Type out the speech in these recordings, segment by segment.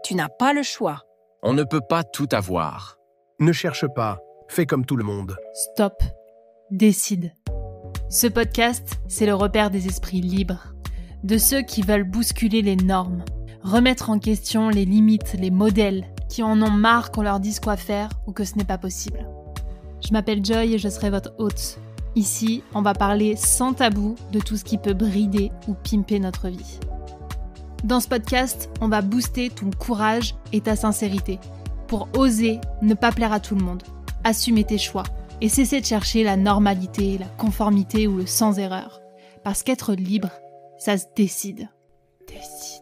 Tu n'as pas le choix. On ne peut pas tout avoir. Ne cherche pas, fais comme tout le monde. Stop. Décide. Ce podcast, c'est le repère des esprits libres, de ceux qui veulent bousculer les normes, remettre en question les limites, les modèles, qui en ont marre qu'on leur dise quoi faire ou que ce n'est pas possible. Je m'appelle Joy et je serai votre hôte. Ici, on va parler sans tabou de tout ce qui peut brider ou pimper notre vie. Dans ce podcast, on va booster ton courage et ta sincérité pour oser ne pas plaire à tout le monde, assumer tes choix et cesser de chercher la normalité, la conformité ou le sans erreur. Parce qu'être libre, ça se décide. Décide.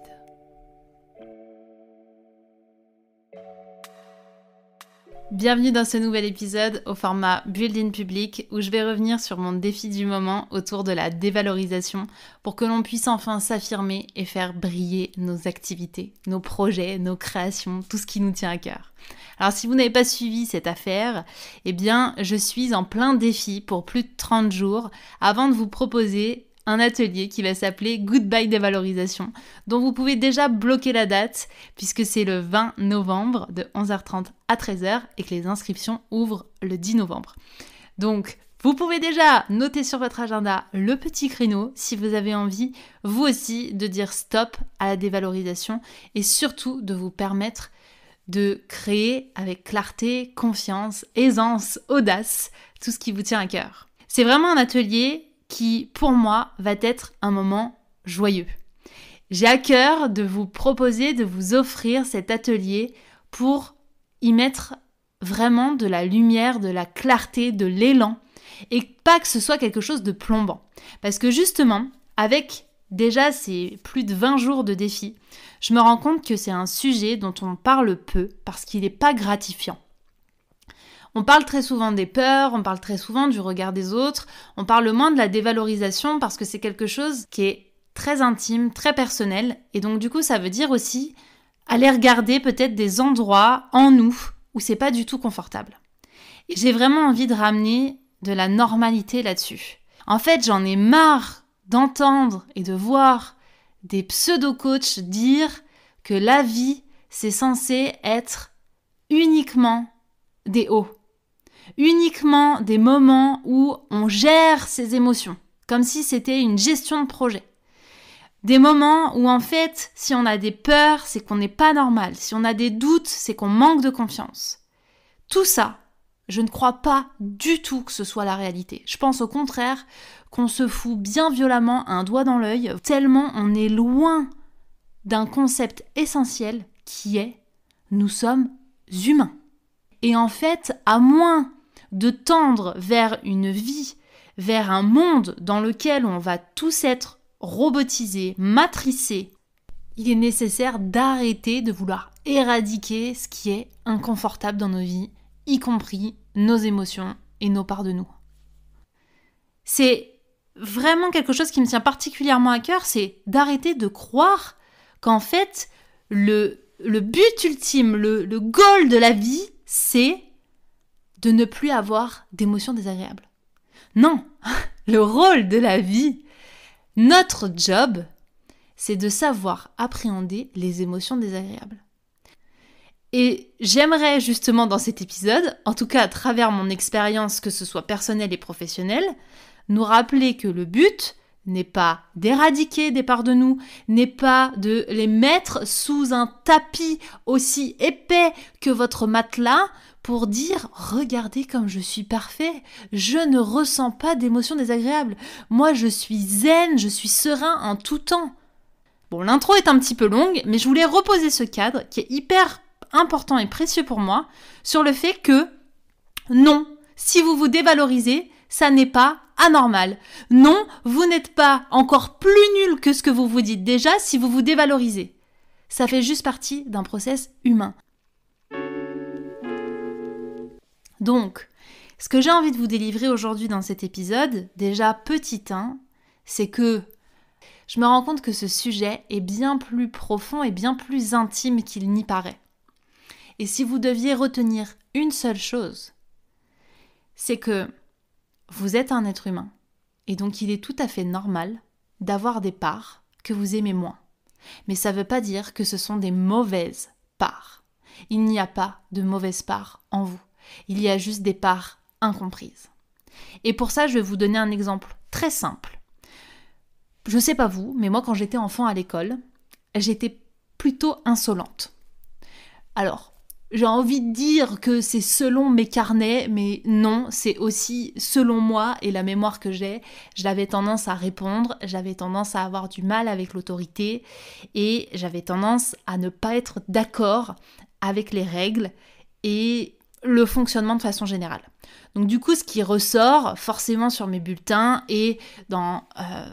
Bienvenue dans ce nouvel épisode au format Build in Public où je vais revenir sur mon défi du moment autour de la dévalorisation pour que l'on puisse enfin s'affirmer et faire briller nos activités, nos projets, nos créations, tout ce qui nous tient à cœur. Alors si vous n'avez pas suivi cette affaire, eh bien je suis en plein défi pour plus de 30 jours avant de vous proposer un atelier qui va s'appeler Goodbye Dévalorisation, dont vous pouvez déjà bloquer la date puisque c'est le 20 novembre de 11h30 à 13h et que les inscriptions ouvrent le 10 novembre. Donc, vous pouvez déjà noter sur votre agenda le petit créneau si vous avez envie, vous aussi, de dire stop à la dévalorisation et surtout de vous permettre de créer avec clarté, confiance, aisance, audace, tout ce qui vous tient à cœur. C'est vraiment un atelier qui, pour moi, va être un moment joyeux. J'ai à cœur de vous proposer, de vous offrir cet atelier pour y mettre vraiment de la lumière, de la clarté, de l'élan, et pas que ce soit quelque chose de plombant. Parce que justement, avec déjà ces plus de 20 jours de défi, je me rends compte que c'est un sujet dont on parle peu parce qu'il n'est pas gratifiant. On parle très souvent des peurs, on parle très souvent du regard des autres, on parle moins de la dévalorisation parce que c'est quelque chose qui est très intime, très personnel, et donc du coup ça veut dire aussi aller regarder peut-être des endroits en nous où c'est pas du tout confortable. Et j'ai vraiment envie de ramener de la normalité là-dessus. En fait, j'en ai marre d'entendre et de voir des pseudo-coachs dire que la vie, c'est censé être uniquement des hauts. Uniquement des moments où on gère ses émotions, comme si c'était une gestion de projet. Des moments où en fait, si on a des peurs, c'est qu'on n'est pas normal. Si on a des doutes, c'est qu'on manque de confiance. Tout ça, je ne crois pas du tout que ce soit la réalité. Je pense au contraire qu'on se fout bien violemment un doigt dans l'œil, tellement on est loin d'un concept essentiel qui est « nous sommes humains ». Et en fait, à moins de tendre vers une vie, vers un monde dans lequel on va tous être robotisés, matricés, il est nécessaire d'arrêter de vouloir éradiquer ce qui est inconfortable dans nos vies, y compris nos émotions et nos parts de nous. C'est vraiment quelque chose qui me tient particulièrement à cœur, c'est d'arrêter de croire qu'en fait, le but ultime, le goal de la vie, c'est de ne plus avoir d'émotions désagréables. Non, le rôle de la vie, notre job, c'est de savoir appréhender les émotions désagréables. Et j'aimerais justement dans cet épisode, en tout cas à travers mon expérience, que ce soit personnelle et professionnelle, nous rappeler que le but n'est pas d'éradiquer des parts de nous, n'est pas de les mettre sous un tapis aussi épais que votre matelas pour dire « Regardez comme je suis parfait, je ne ressens pas d'émotions désagréables. Moi, je suis zen, je suis serein en tout temps. » Bon, l'intro est un petit peu longue, mais je voulais reposer ce cadre qui est hyper important et précieux pour moi sur le fait que non, si vous vous dévalorisez, ça n'est pas anormal. Non, vous n'êtes pas encore plus nul que ce que vous vous dites déjà si vous vous dévalorisez. Ça fait juste partie d'un process humain. Donc, ce que j'ai envie de vous délivrer aujourd'hui dans cet épisode, déjà petit 1, c'est que je me rends compte que ce sujet est bien plus profond et bien plus intime qu'il n'y paraît. Et si vous deviez retenir une seule chose, c'est que vous êtes un être humain. Et donc il est tout à fait normal d'avoir des parts que vous aimez moins. Mais ça ne veut pas dire que ce sont des mauvaises parts. Il n'y a pas de mauvaises parts en vous. Il y a juste des parts incomprises. Et pour ça, je vais vous donner un exemple très simple. Je sais pas vous, mais moi quand j'étais enfant à l'école, j'étais plutôt insolente. Alors, j'ai envie de dire que c'est selon mes carnets, mais non, c'est aussi selon moi et la mémoire que j'ai. J'avais tendance à répondre, j'avais tendance à avoir du mal avec l'autorité et j'avais tendance à ne pas être d'accord avec les règles et le fonctionnement de façon générale. Donc du coup, ce qui ressort forcément sur mes bulletins et dans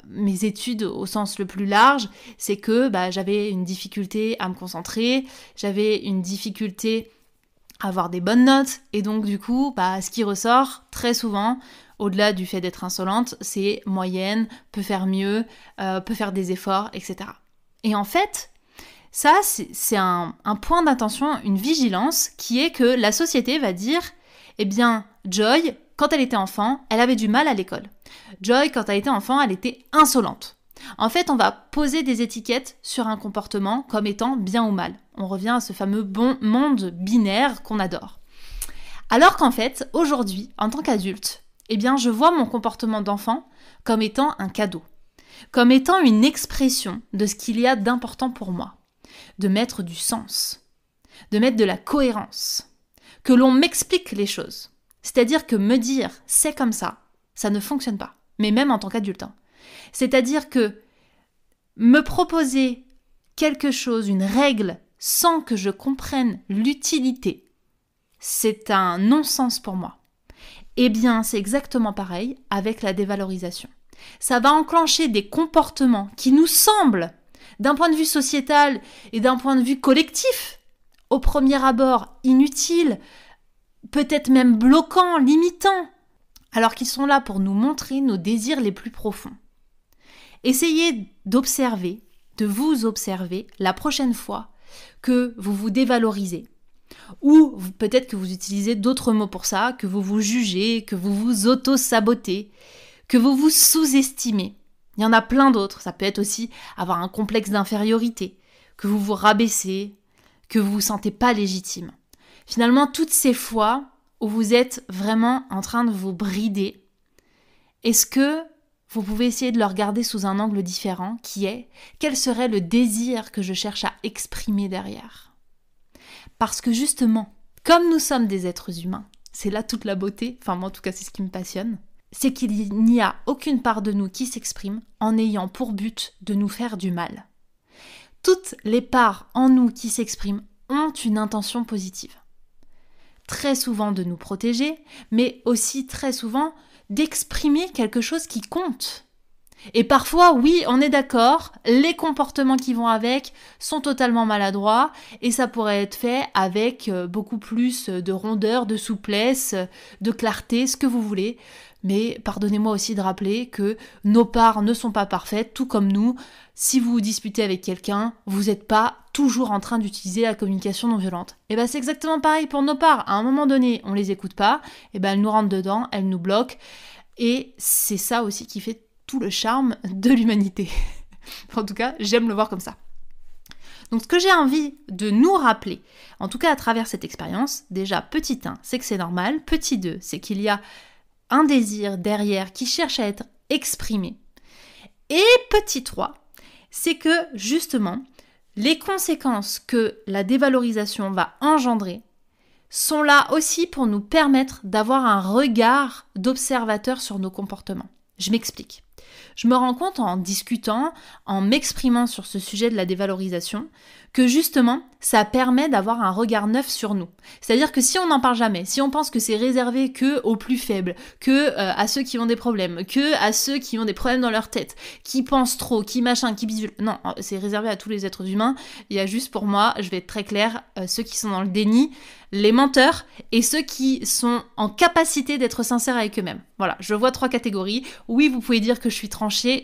mes études au sens le plus large, c'est que j'avais une difficulté à me concentrer, j'avais une difficulté à avoir des bonnes notes, et donc du coup, ce qui ressort très souvent, au-delà du fait d'être insolente, c'est moyenne, peut faire mieux, peut faire des efforts, etc. Et en fait, ça, c'est un point d'attention, une vigilance, qui est que la société va dire, eh bien, Joy, quand elle était enfant, elle avait du mal à l'école. Joy, quand elle était enfant, elle était insolente. En fait, on va poser des étiquettes sur un comportement comme étant bien ou mal. On revient à ce fameux bon monde binaire qu'on adore. Alors qu'en fait, aujourd'hui, en tant qu'adulte, eh bien, je vois mon comportement d'enfant comme étant un cadeau, comme étant une expression de ce qu'il y a d'important pour moi, de mettre du sens, de mettre de la cohérence, que l'on m'explique les choses. C'est-à-dire que me dire « c'est comme ça », ça ne fonctionne pas, mais même en tant qu'adulte. C'est-à-dire que me proposer quelque chose, une règle, sans que je comprenne l'utilité, c'est un non-sens pour moi. Eh bien, c'est exactement pareil avec la dévalorisation. Ça va enclencher des comportements qui nous semblent, d'un point de vue sociétal et d'un point de vue collectif, au premier abord inutiles, peut-être même bloquants, limitants, alors qu'ils sont là pour nous montrer nos désirs les plus profonds. Essayez d'observer, de vous observer la prochaine fois que vous vous dévalorisez, ou peut-être que vous utilisez d'autres mots pour ça, que vous vous jugez, que vous vous auto-sabotez, que vous vous sous-estimez. Il y en a plein d'autres, ça peut être aussi avoir un complexe d'infériorité, que vous vous rabaissez, que vous vous sentez pas légitime. Finalement, toutes ces fois où vous êtes vraiment en train de vous brider, est-ce que vous pouvez essayer de le regarder sous un angle différent, qui est quel serait le désir que je cherche à exprimer derrière ? Parce que justement, comme nous sommes des êtres humains, c'est là toute la beauté, enfin moi en tout cas c'est ce qui me passionne, c'est qu'il n'y a aucune part de nous qui s'exprime en ayant pour but de nous faire du mal. Toutes les parts en nous qui s'expriment ont une intention positive. Très souvent de nous protéger, mais aussi très souvent d'exprimer quelque chose qui compte. Et parfois, oui, on est d'accord, les comportements qui vont avec sont totalement maladroits et ça pourrait être fait avec beaucoup plus de rondeur, de souplesse, de clarté, ce que vous voulez. Mais pardonnez-moi aussi de rappeler que nos parts ne sont pas parfaites, tout comme nous. Si vous vous disputez avec quelqu'un, vous n'êtes pas toujours en train d'utiliser la communication non violente. Et c'est exactement pareil pour nos parts. À un moment donné, on les écoute pas, elles nous rentrent dedans, elles nous bloquent. Et c'est ça aussi qui fait tout le charme de l'humanité. En tout cas, j'aime le voir comme ça. Donc ce que j'ai envie de nous rappeler, en tout cas à travers cette expérience, déjà petit 1, c'est que c'est normal. Petit 2, c'est qu'il y a un désir derrière qui cherche à être exprimé. Et petit 3, c'est que justement, les conséquences que la dévalorisation va engendrer sont là aussi pour nous permettre d'avoir un regard d'observateur sur nos comportements. Je m'explique. Je me rends compte en discutant, en m'exprimant sur ce sujet de la dévalorisation, que justement, ça permet d'avoir un regard neuf sur nous. C'est-à-dire que si on n'en parle jamais, si on pense que c'est réservé que aux plus faibles, que à ceux qui ont des problèmes, que à ceux qui ont des problèmes dans leur tête, qui pensent trop, qui machin, qui bisouent... Non, c'est réservé à tous les êtres humains. Il y a juste pour moi, je vais être très claire, ceux qui sont dans le déni, les menteurs et ceux qui sont en capacité d'être sincères avec eux-mêmes. Voilà, je vois 3 catégories. Oui, vous pouvez dire que que je suis tranchée,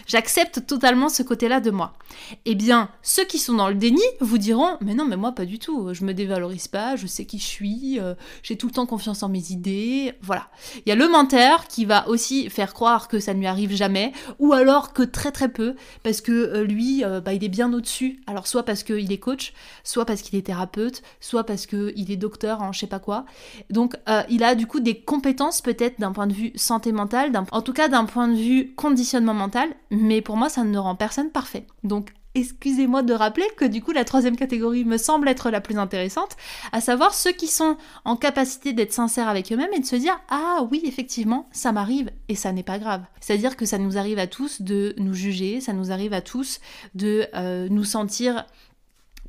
j'accepte totalement ce côté-là de moi. Eh bien, ceux qui sont dans le déni vous diront « Mais non, mais moi pas du tout, je me dévalorise pas, je sais qui je suis, j'ai tout le temps confiance en mes idées, voilà. » Il y a le menteur qui va aussi faire croire que ça ne lui arrive jamais, ou alors que très très peu, parce que lui, il est bien au-dessus. Alors soit parce qu'il est coach, soit parce qu'il est thérapeute, soit parce qu'il est docteur en je sais pas quoi. Donc il a du coup des compétences peut-être d'un point de vue santé mentale, en tout cas d'un point de vue conditionnement mental, mais pour moi ça ne rend personne parfait. Donc excusez-moi de rappeler que du coup la troisième catégorie me semble être la plus intéressante, à savoir ceux qui sont en capacité d'être sincères avec eux-mêmes et de se dire « Ah oui, effectivement, ça m'arrive et ça n'est pas grave ». C'est-à-dire que ça nous arrive à tous de nous juger, ça nous arrive à tous de nous sentir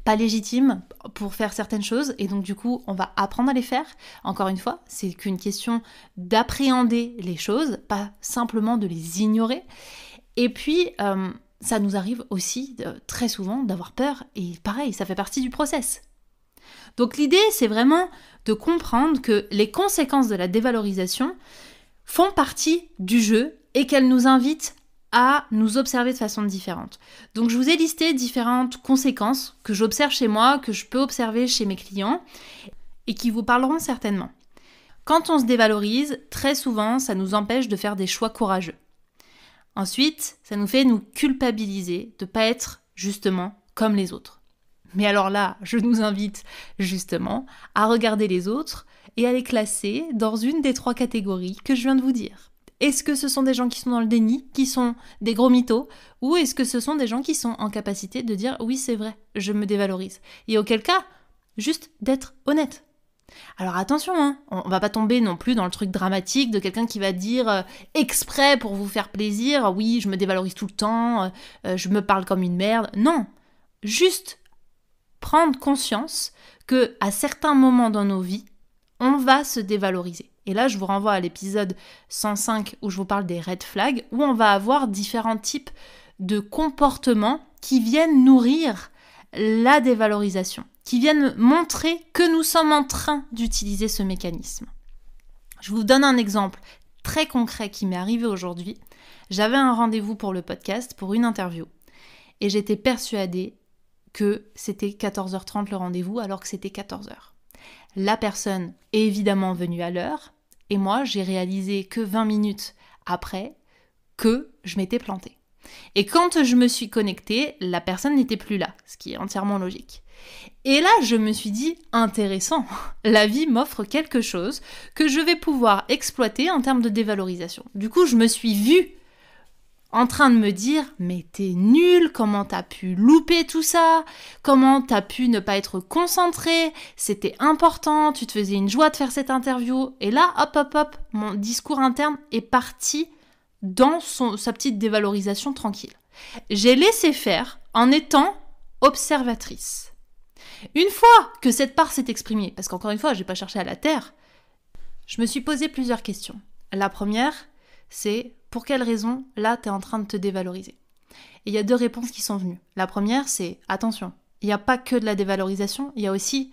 pas légitime pour faire certaines choses et donc du coup on va apprendre à les faire. Encore une fois, c'est qu'une question d'appréhender les choses, pas simplement de les ignorer. Et puis ça nous arrive aussi très souvent d'avoir peur et pareil, ça fait partie du process. Donc l'idée c'est vraiment de comprendre que les conséquences de la dévalorisation font partie du jeu et qu'elles nous invitent à nous observer de façon différente. Donc je vous ai listé différentes conséquences que j'observe chez moi, que je peux observer chez mes clients et qui vous parleront certainement. Quand on se dévalorise, très souvent, ça nous empêche de faire des choix courageux. Ensuite, ça nous fait nous culpabiliser de ne pas être justement comme les autres. Mais alors là, je nous invite justement à regarder les autres et à les classer dans une des 3 catégories que je viens de vous dire. Est-ce que ce sont des gens qui sont dans le déni, qui sont des gros mythos, ou est-ce que ce sont des gens qui sont en capacité de dire « oui, c'est vrai, je me dévalorise ». Et auquel cas, juste d'être honnête. Alors attention, on va pas tomber non plus dans le truc dramatique de quelqu'un qui va dire exprès pour vous faire plaisir « oui, je me dévalorise tout le temps, je me parle comme une merde ». Non, juste prendre conscience qu'à certains moments dans nos vies, on va se dévaloriser. Et là, je vous renvoie à l'épisode 105 où je vous parle des red flags, où on va avoir différents types de comportements qui viennent nourrir la dévalorisation, qui viennent montrer que nous sommes en train d'utiliser ce mécanisme. Je vous donne un exemple très concret qui m'est arrivé aujourd'hui. J'avais un rendez-vous pour le podcast, pour une interview, et j'étais persuadée que c'était 14h30 le rendez-vous alors que c'était 14h. La personne est évidemment venue à l'heure et moi j'ai réalisé que 20 minutes après que je m'étais plantée. Et quand je me suis connectée, la personne n'était plus là, ce qui est entièrement logique. Et là je me suis dit, intéressant, la vie m'offre quelque chose que je vais pouvoir exploiter en termes de dévalorisation. Du coup je me suis vue en train de me dire « mais t'es nul, comment t'as pu louper tout ça? Comment t'as pu ne pas être concentré? C'était important, tu te faisais une joie de faire cette interview. » Et là, hop, mon discours interne est parti dans sa petite dévalorisation tranquille. J'ai laissé faire en étant observatrice. Une fois que cette part s'est exprimée, parce qu'encore une fois, j'ai pas cherché à la taire, je me suis posé plusieurs questions. La première, c'est pour quelle raison, là, tu es en train de te dévaloriser? Et il y a 2 réponses qui sont venues. La première, c'est, attention, il n'y a pas que de la dévalorisation, il y a aussi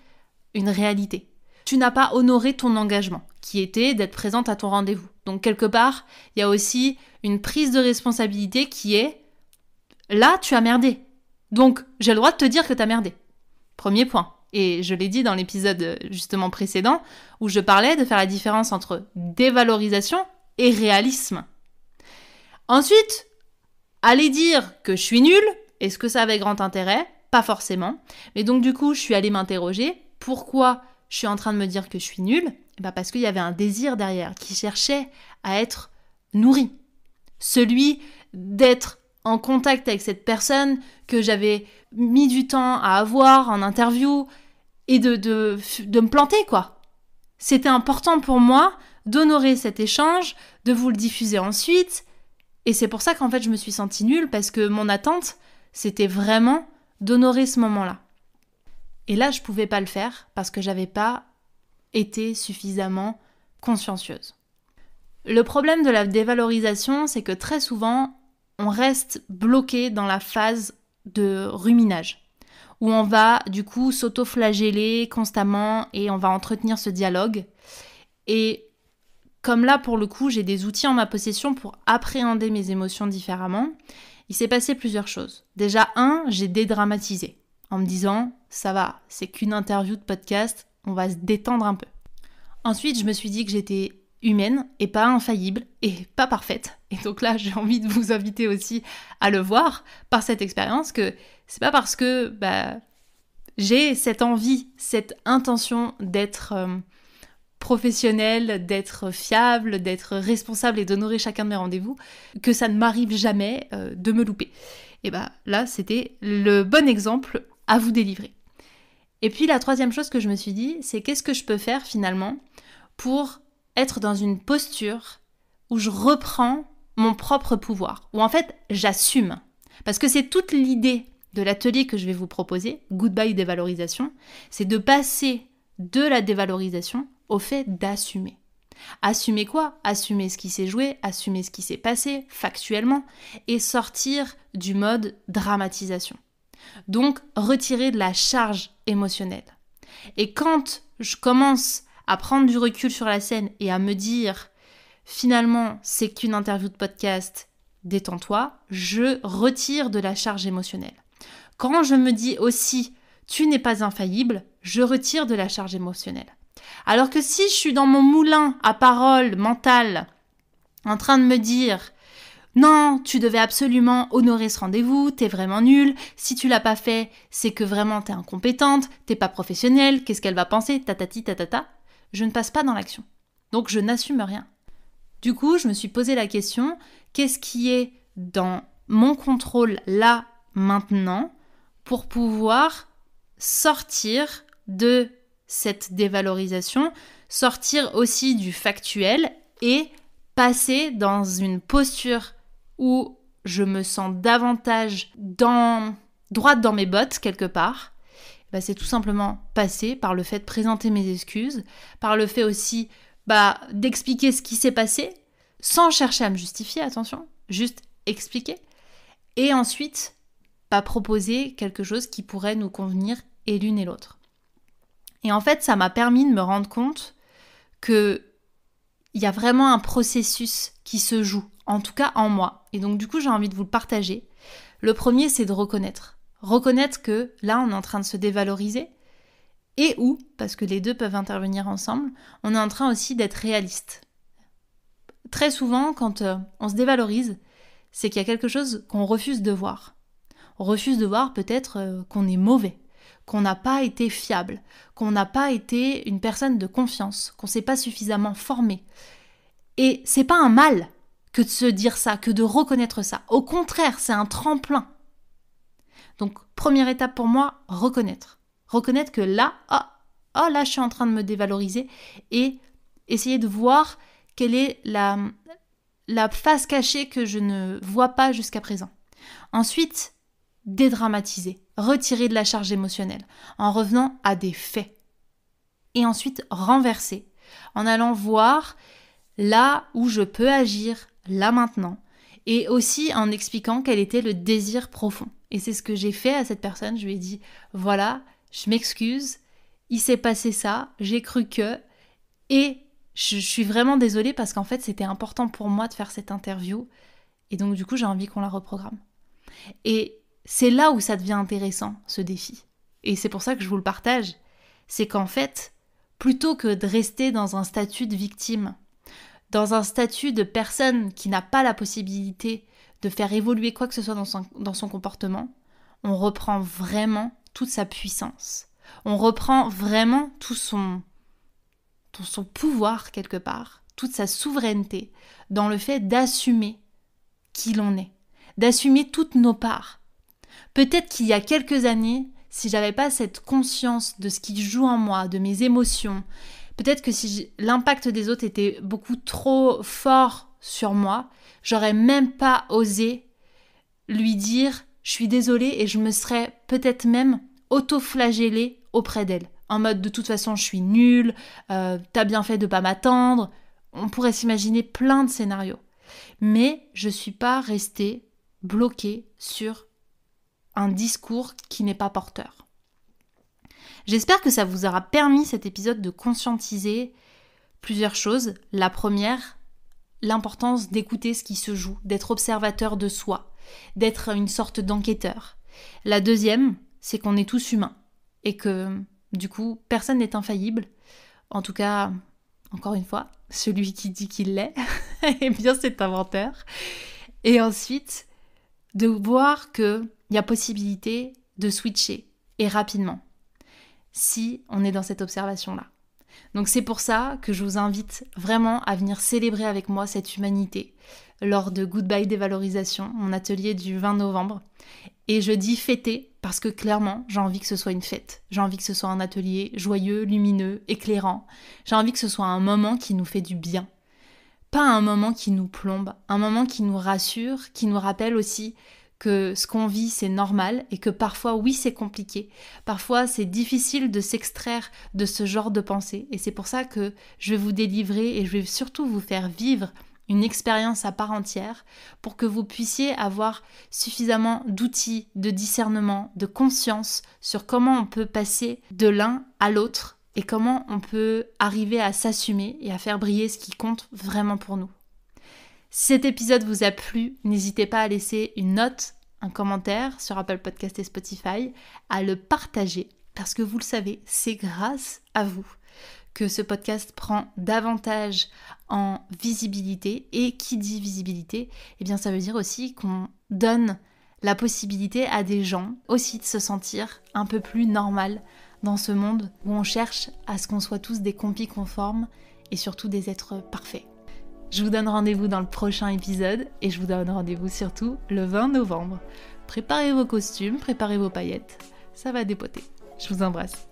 une réalité. Tu n'as pas honoré ton engagement, qui était d'être présente à ton rendez-vous. Donc, quelque part, il y a aussi une prise de responsabilité qui est, là, tu as merdé. Donc, j'ai le droit de te dire que tu as merdé. Premier point. Et je l'ai dit dans l'épisode justement précédent, où je parlais de faire la différence entre dévalorisation et réalisme. Ensuite, aller dire que je suis nulle, est-ce que ça avait grand intérêt? Pas forcément. Mais donc du coup, je suis allée m'interroger. Pourquoi je suis en train de me dire que je suis nulle? Parce qu'il y avait un désir derrière qui cherchait à être nourri. Celui d'être en contact avec cette personne que j'avais mis du temps à avoir en interview et de me planter, quoi. C'était important pour moi d'honorer cet échange, de vous le diffuser ensuite. Et c'est pour ça qu'en fait je me suis sentie nulle, parce que mon attente, c'était vraiment d'honorer ce moment-là. Et là, je pouvais pas le faire parce que j'avais pas été suffisamment consciencieuse. Le problème de la dévalorisation, c'est que très souvent, on reste bloqué dans la phase de ruminage, où on va du coup s'auto-flageller constamment et on va entretenir ce dialogue. Et comme là, pour le coup, j'ai des outils en ma possession pour appréhender mes émotions différemment, il s'est passé plusieurs choses. Déjà, j'ai dédramatisé en me disant, ça va, c'est qu'une interview de podcast, on va se détendre un peu. Ensuite, je me suis dit que j'étais humaine et pas infaillible et pas parfaite. Et donc là, j'ai envie de vous inviter aussi à le voir par cette expérience, que c'est pas parce que j'ai cette envie, cette intention d'être professionnelle, d'être fiable, d'être responsable et d'honorer chacun de mes rendez-vous, que ça ne m'arrive jamais de me louper. Et là, c'était le bon exemple à vous délivrer. Et puis la troisième chose que je me suis dit, c'est qu'est-ce que je peux faire finalement pour être dans une posture où je reprends mon propre pouvoir, où en fait j'assume. Parce que c'est toute l'idée de l'atelier que je vais vous proposer, Goodbye Dévalorisation, c'est de passer de la dévalorisation au fait d'assumer. Assumer quoi ? Assumer ce qui s'est joué, assumer ce qui s'est passé factuellement et sortir du mode dramatisation. Donc, retirer de la charge émotionnelle. Et quand je commence à prendre du recul sur la scène et à me dire finalement, c'est qu'une interview de podcast, détends-toi, je retire de la charge émotionnelle. Quand je me dis aussi, tu n'es pas infaillible, je retire de la charge émotionnelle. Alors que si je suis dans mon moulin à parole mentale, en train de me dire non, tu devais absolument honorer ce rendez-vous, t'es vraiment nulle, si tu l'as pas fait, c'est que vraiment t'es incompétente, t'es pas professionnelle, qu'est-ce qu'elle va penser, tatati tatata, je ne passe pas dans l'action. Donc je n'assume rien. Du coup, je me suis posé la question, qu'est-ce qui est dans mon contrôle là, maintenant, pour pouvoir sortir de cette dévalorisation, sortir aussi du factuel et passer dans une posture où je me sens davantage droite dans mes bottes quelque part. C'est tout simplement passer par le fait de présenter mes excuses, par le fait aussi d'expliquer ce qui s'est passé, sans chercher à me justifier, attention, juste expliquer. Et ensuite, proposer quelque chose qui pourrait nous convenir et l'une et l'autre. Et en fait, ça m'a permis de me rendre compte qu'il y a vraiment un processus qui se joue, en tout cas en moi. Et donc du coup, j'ai envie de vous le partager. Le premier, c'est de reconnaître. Reconnaître que là, on est en train de se dévaloriser et parce que les deux peuvent intervenir ensemble, on est en train aussi d'être réaliste. Très souvent, quand on se dévalorise, c'est qu'il y a quelque chose qu'on refuse de voir. On refuse de voir peut-être qu'on est mauvais, qu'on n'a pas été fiable, qu'on n'a pas été une personne de confiance, qu'on ne s'est pas suffisamment formé. Et c'est pas un mal que de se dire ça, que de reconnaître ça. Au contraire, c'est un tremplin. Donc, première étape pour moi, reconnaître. Reconnaître que là, là, je suis en train de me dévaloriser et essayer de voir quelle est la face cachée que je ne vois pas jusqu'à présent. Ensuite, dédramatiser, retirer de la charge émotionnelle en revenant à des faits. Et ensuite, renverser en allant voir là où je peux agir, là maintenant, et aussi en expliquant quel était le désir profond. Et c'est ce que j'ai fait à cette personne, je lui ai dit, voilà, je m'excuse, il s'est passé ça, j'ai cru que, et je suis vraiment désolée parce qu'en fait c'était important pour moi de faire cette interview, et donc du coup j'ai envie qu'on la reprogramme. Et c'est là où ça devient intéressant, ce défi. Et c'est pour ça que je vous le partage, c'est qu'en fait, plutôt que de rester dans un statut de victime, dans un statut de personne qui n'a pas la possibilité de faire évoluer quoi que ce soit dans son comportement, on reprend vraiment toute sa puissance. On reprend vraiment tout son pouvoir quelque part, toute sa souveraineté dans le fait d'assumer qui l'on est, d'assumer toutes nos parts. Peut-être qu'il y a quelques années, si j'avais pas cette conscience de ce qui joue en moi, de mes émotions, peut-être que si l'impact des autres était beaucoup trop fort sur moi, j'aurais même pas osé lui dire « je suis désolée » et je me serais peut-être même auto-flagellée auprès d'elle. En mode « de toute façon, je suis nulle, t'as bien fait de pas m'attendre ». On pourrait s'imaginer plein de scénarios. Mais je suis pas restée bloquée sur un discours qui n'est pas porteur. J'espère que ça vous aura permis, cet épisode, de conscientiser Plusieurs choses. La première, l'importance d'écouter ce qui se joue, d'être observateur de soi, d'être une sorte d'enquêteur. La deuxième, c'est qu'on est tous humains et que, du coup, personne n'est infaillible. En tout cas, encore une fois, celui qui dit qu'il l'est, eh bien c'est un menteur. Et ensuite, de voir qu'il y a possibilité de switcher, et rapidement, si on est dans cette observation-là. Donc c'est pour ça que je vous invite vraiment à venir célébrer avec moi cette humanité lors de Goodbye Dévalorisation, mon atelier du 20 novembre. Et je dis fêter parce que clairement, j'ai envie que ce soit une fête. J'ai envie que ce soit un atelier joyeux, lumineux, éclairant. J'ai envie que ce soit un moment qui nous fait du bien. Pas un moment qui nous plombe, un moment qui nous rassure, qui nous rappelle aussi que ce qu'on vit, c'est normal et que parfois, oui, c'est compliqué. Parfois, c'est difficile de s'extraire de ce genre de pensée. Et c'est pour ça que je vais vous délivrer et je vais surtout vous faire vivre une expérience à part entière pour que vous puissiez avoir suffisamment d'outils, de discernement, de conscience sur comment on peut passer de l'un à l'autre et comment on peut arriver à s'assumer et à faire briller ce qui compte vraiment pour nous. Si cet épisode vous a plu, n'hésitez pas à laisser une note, un commentaire sur Apple Podcast et Spotify, à le partager, parce que vous le savez, c'est grâce à vous que ce podcast prend davantage en visibilité. Et qui dit visibilité, eh bien ça veut dire aussi qu'on donne la possibilité à des gens aussi de se sentir un peu plus normal dans ce monde où on cherche à ce qu'on soit tous des compis conformes et surtout des êtres parfaits. Je vous donne rendez-vous dans le prochain épisode et je vous donne rendez-vous surtout le 20 novembre. Préparez vos costumes, préparez vos paillettes, ça va dépoter. Je vous embrasse.